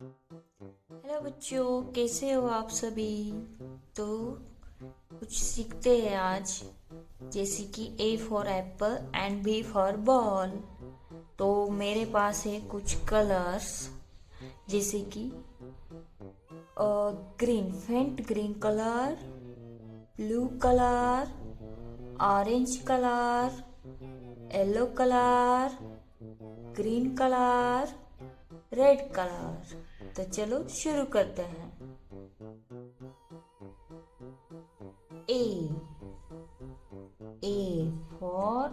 Hello बच्चों, कैसे हो आप सभी। तो कुछ सीखते हैं आज, जैसे कि A for apple and B for ball. तो मेरे पास है कुछ कलर्स, जैसे कि ग्रीन, फेंट green colour, blue colour, orange colour, yellow colour, green colour, red colour. तो चलो शुरू करते हैं। A. A for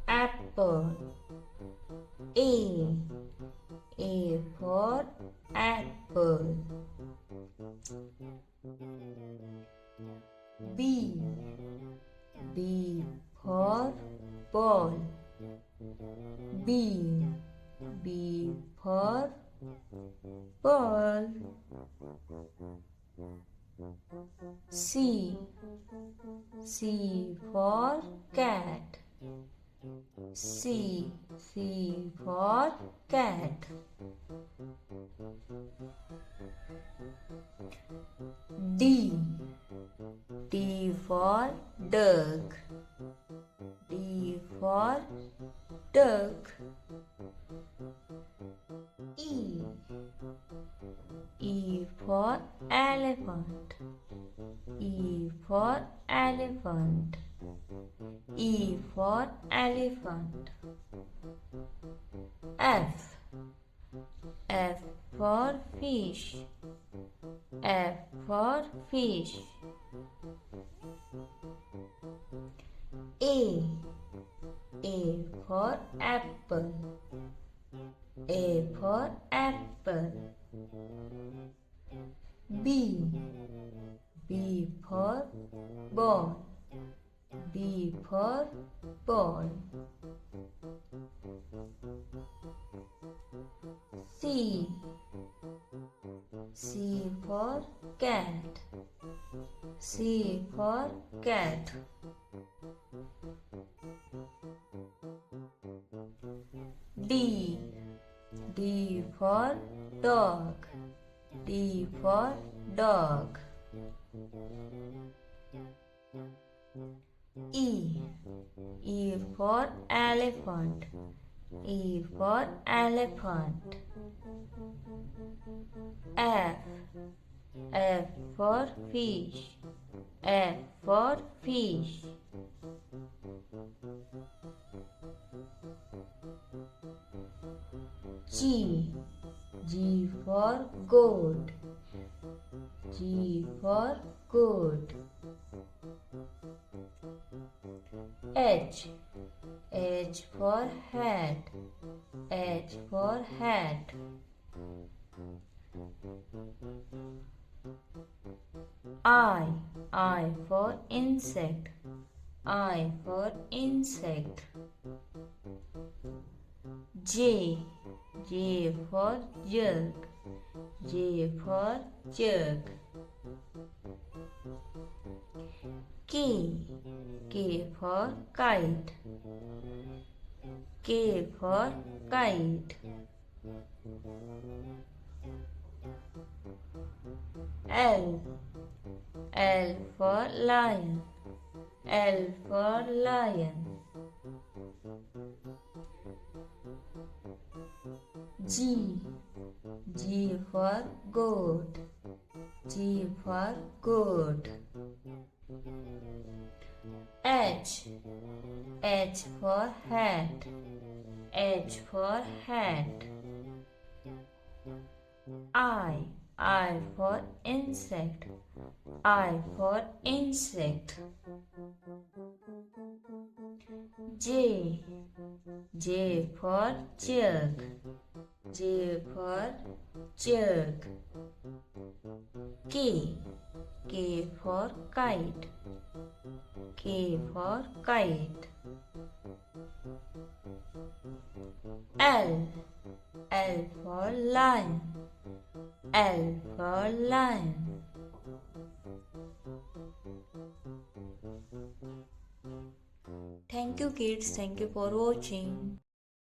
apple. A. A for apple. B. B for ball. B. B for ball. C. C for cat. C. C for cat. D. D for duck. D for duck. E. E for elephant. E for elephant. E for elephant. F. F for fish. F for fish. A. A for apple. A for apple. B. B for ball. B for ball. C. C for cat. C for cat. D. D for dog. D for dog. E. E for elephant. E for elephant. F. F for fish. F for fish. G. G for goat. G for goat. H. H for hat. H for hat. I for insect. I for insect. J. J for jug. J for jug. K. K for kite. K for kite. L. L for lion. L for lion. G. G for goat. G for goat. H. H for hat. H for hat. I for insect. I for insect. J. J for jug. J for jug. K. K for kite. K for kite. L. L for lion. L for lion. Thank you kids. Thank you for watching.